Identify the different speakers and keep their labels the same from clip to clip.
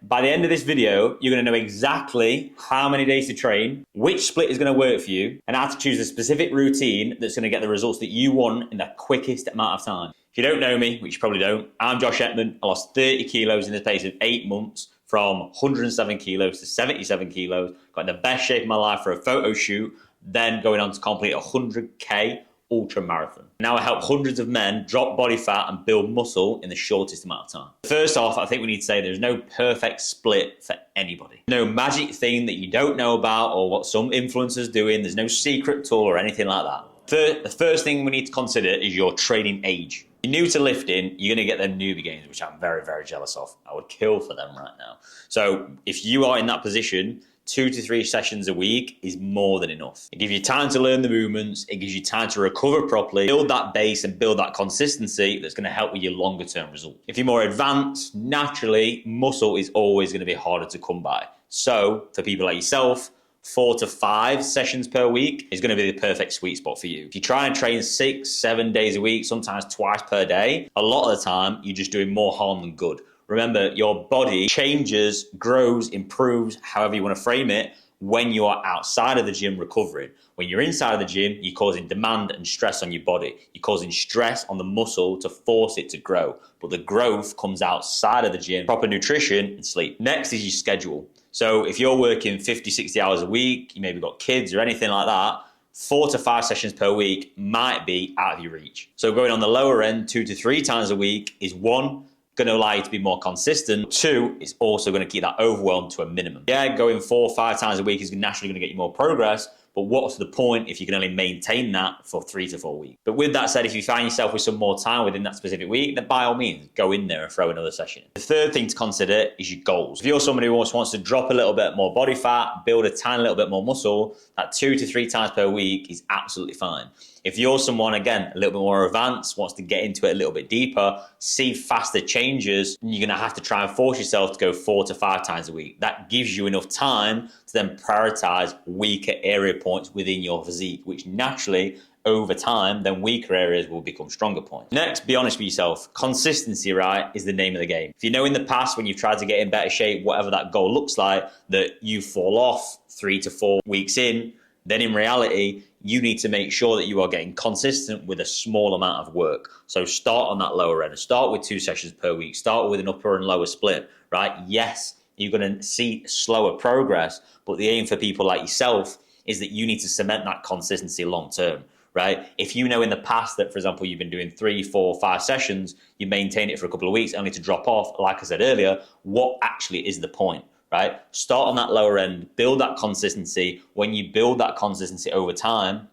Speaker 1: By the end of this video, you're going to know exactly how many days to train, which split is going to work for you, and how to choose a specific routine that's going to get the results that you want in the quickest amount of time. If you don't know me, which you probably don't, I'm Josh Etman. I lost 30 kilos in the space of 8 months from 107 kilos to 77 kilos, got in the best shape of my life for a photo shoot, then going on to complete a 100K ultra marathon. Now I help hundreds of men drop body fat and build muscle in the shortest amount of time. First off, I think we need to say there's no perfect split for anybody. No magic thing that you don't know about or what some influencers doing. There's no secret tool or anything like that. The first thing we need to consider is your training age. If you're new to lifting, you're going to get them newbie gains, which I'm very, very jealous of. I would kill for them right now. So if you are in that position, 2 to 3 sessions a week is more than enough. It gives you time to learn the movements. It gives you time to recover properly, build that base and build that consistency that's going to help with your longer term result. If you're more advanced, naturally, muscle is always going to be harder to come by. So for people like yourself, 4 to 5 sessions per week is going to be the perfect sweet spot for you. If you try and train 6, 7 days a week, sometimes twice per day, a lot of the time you're just doing more harm than good. Remember, your body changes, grows, improves, however you want to frame it, when you are outside of the gym recovering. When you're inside of the gym, you're causing demand and stress on your body. You're causing stress on the muscle to force it to grow. But the growth comes outside of the gym, proper nutrition and sleep. Next is your schedule. So if you're working 50, 60 hours a week, you maybe got kids or anything like that, 4 to 5 sessions per week might be out of your reach. So going on the lower end, 2 to 3 times a week is one, going to allow you to be more consistent. 2, it's also going to keep that overwhelm to a minimum. Yeah, going 4 or 5 times a week is naturally going to get you more progress, but what's the point if you can only maintain that for 3 to 4 weeks? But with that said, if you find yourself with some more time within that specific week, then by all means, go in there and throw another session. The third thing to consider is your goals. If you're somebody who wants to drop a little bit more body fat, build a tiny little bit more muscle, that 2 to 3 times per week is absolutely fine. If you're someone, again, a little bit more advanced, wants to get into it a little bit deeper, see faster changes, you're going to have to try and force yourself to go 4 to 5 times a week. That gives you enough time to then prioritize weaker area points within your physique, which naturally, over time, then weaker areas will become stronger points. Next, be honest with yourself. Consistency, right, is the name of the game. If you know in the past when you've tried to get in better shape, whatever that goal looks like, that you fall off 3 to 4 weeks in, then in reality, you need to make sure that you are getting consistent with a small amount of work. So start on that lower end. Start with 2 sessions per week. Start with an upper and lower split, right? Yes, you're going to see slower progress, but the aim for people like yourself is that you need to cement that consistency long term, right? If you know in the past that, for example, you've been doing 3, 4, 5 sessions, you maintain it for a couple of weeks only to drop off, like I said earlier, what actually is the point? Right? Start on that lower end, build that consistency. When you build that consistency over time,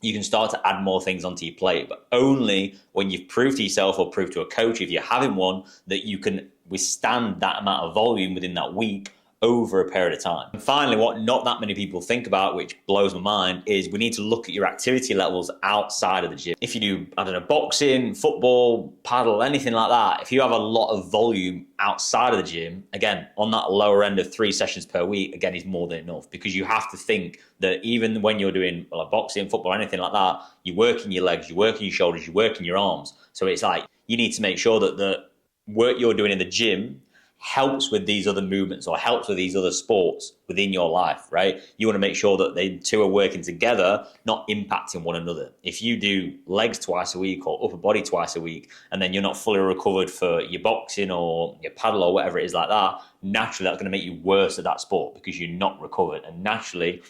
Speaker 1: you can start to add more things onto your plate, but only when you've proved to yourself or proved to a coach, if you're having one, that you can withstand that amount of volume within that week over a period of time. And finally, what not that many people think about, which blows my mind, is we need to look at your activity levels outside of the gym. If you do, I don't know, boxing, football, paddle, anything like that, if you have a lot of volume outside of the gym, again, on that lower end of 3 sessions per week, again, is more than enough, because you have to think that even when you're doing boxing, football, anything like that, you're working your legs, you're working your shoulders, you're working your arms. So it's like, you need to make sure that the work you're doing in the gym helps with these other movements or helps with these other sports within your life, right? You want to make sure that they two are working together, not impacting one another. If you do legs twice a week or upper body twice a week, and then you're not fully recovered for your boxing or your paddle or whatever it is like that, naturally that's going to make you worse at that sport because you're not recovered. And naturally,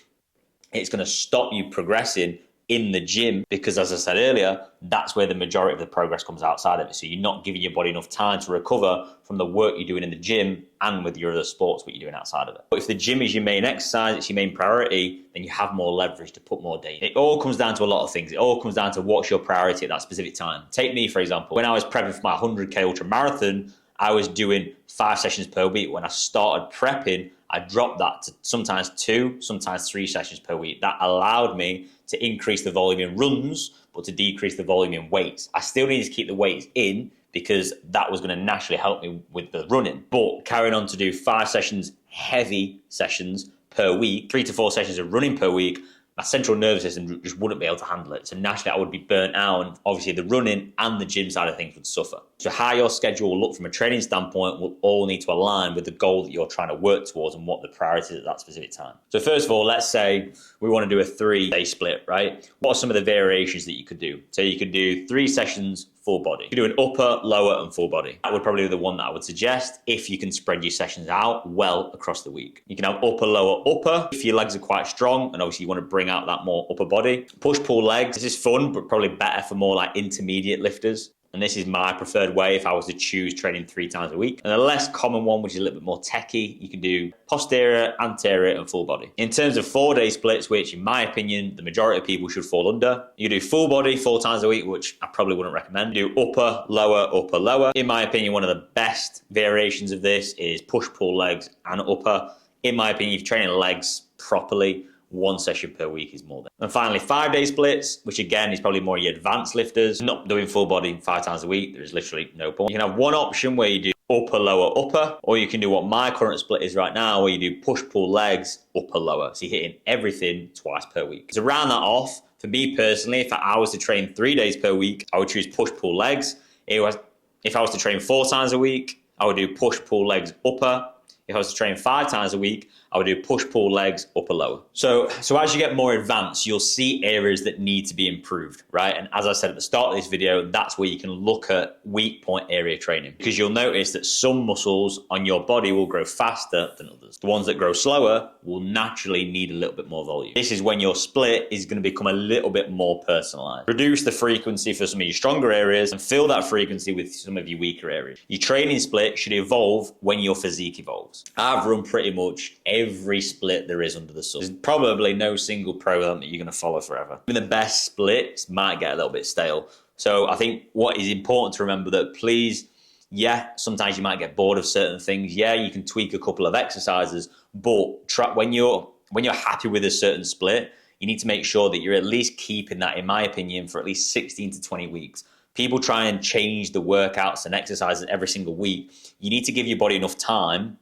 Speaker 1: it's going to stop you progressing in the gym, because as I said earlier, that's where the majority of the progress comes outside of it. So you're not giving your body enough time to recover from the work you're doing in the gym and with your other sports, what you're doing outside of it. But if the gym is your main exercise, it's your main priority, then you have more leverage to put more days. It all comes down to a lot of things. It all comes down to what's your priority at that specific time. Take me, for example. When I was prepping for my 100K ultra marathon, I was doing 5 sessions per week. When I started prepping, I dropped that to sometimes 2, sometimes 3 sessions per week. That allowed me to increase the volume in runs, but to decrease the volume in weights. I still needed to keep the weights in because that was going to naturally help me with the running. But carrying on to do 5 sessions, heavy sessions per week, 3 to 4 sessions of running per week, my central nervous system just wouldn't be able to handle it. So naturally I would be burnt out, and obviously the running and the gym side of things would suffer. So how your schedule will look from a training standpoint will all need to align with the goal that you're trying to work towards and what the priority is at that specific time. So first of all, let's say we want to do a 3-day split, right? What are some of the variations that you could do? So you could do 3 sessions full body. You could do an upper, lower, and full body. That would probably be the one that I would suggest if you can spread your sessions out well across the week. You can have upper, lower, upper if your legs are quite strong and obviously you want to bring out that more upper body. Push, pull legs. This is fun, but probably better for more like intermediate lifters. And this is my preferred way if I was to choose training 3 times a week. And the less common one, which is a little bit more techie, you can do posterior, anterior, and full body. In terms of 4-day splits, which in my opinion, the majority of people should fall under, you do full body 4 times a week, which I probably wouldn't recommend. Do upper, lower, upper, lower. In my opinion, one of the best variations of this is push, pull legs and upper. In my opinion, if you're training legs properly, 1 session per week is more than. And finally, 5-day splits, which again is probably more your advanced lifters, not doing full body 5 times a week. There's literally no point. You can have one option where you do upper, lower, upper, or you can do what my current split is right now, where you do push, pull legs, upper, lower. So you're hitting everything twice per week. To round that off, for me personally, if I was to train 3 days per week, I would choose push, pull legs. If I was to train 4 times a week, I would do push, pull legs, upper. If I was to train 5 times a week, I would do push, pull legs, upper, lower. So as you get more advanced, you'll see areas that need to be improved, right? And as I said at the start of this video, that's where you can look at weak point area training, because you'll notice that some muscles on your body will grow faster than others. The ones that grow slower will naturally need a little bit more volume. This is when your split is going to become a little bit more personalized. Reduce the frequency for some of your stronger areas and fill that frequency with some of your weaker areas. Your training split should evolve when your physique evolves. I've run pretty much every split there is under the sun. There's probably no single program that you're going to follow forever. Even the best splits might get a little bit stale. So I think what is important to remember that please, yeah, sometimes you might get bored of certain things. Yeah, you can tweak a couple of exercises, but when you're happy with a certain split, you need to make sure that you're at least keeping that, in my opinion, for at least 16 to 20 weeks. People try and change the workouts and exercises every single week. You need to give your body enough time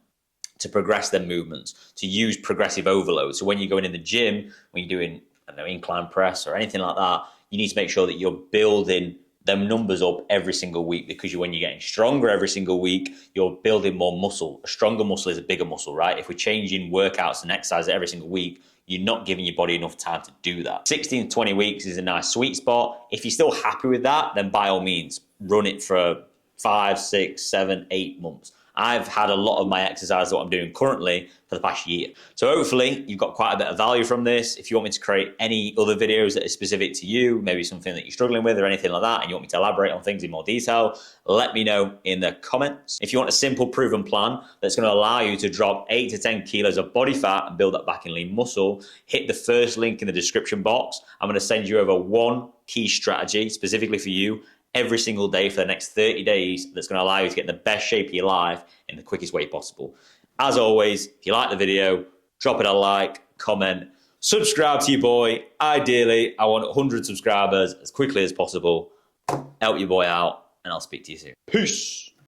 Speaker 1: to progress their movements, to use progressive overload. So when you're going in the gym, when you're doing, I don't know, incline press or anything like that, you need to make sure that you're building them numbers up every single week, because when you're getting stronger every single week, you're building more muscle. A stronger muscle is a bigger muscle, right? If we're changing workouts and exercises every single week, you're not giving your body enough time to do that. 16 to 20 weeks is a nice sweet spot. If you're still happy with that, then by all means, run it for 5, 6, 7, 8 months. I've had a lot of my exercises, what I'm doing currently, for the past year. So hopefully you've got quite a bit of value from this. If you want me to create any other videos that are specific to you, maybe something that you're struggling with or anything like that, and you want me to elaborate on things in more detail, let me know in the comments. If you want a simple proven plan that's going to allow you to drop 8 to 10 kilos of body fat and build that back in lean muscle, hit the first link in the description box. I'm going to send you over one key strategy specifically for you every single day for the next 30 days that's going to allow you to get in the best shape of your life in the quickest way possible. As always, if you like the video, drop it a like, comment, subscribe to your boy. Ideally, I want 100 subscribers as quickly as possible. Help your boy out, and I'll speak to you soon. Peace.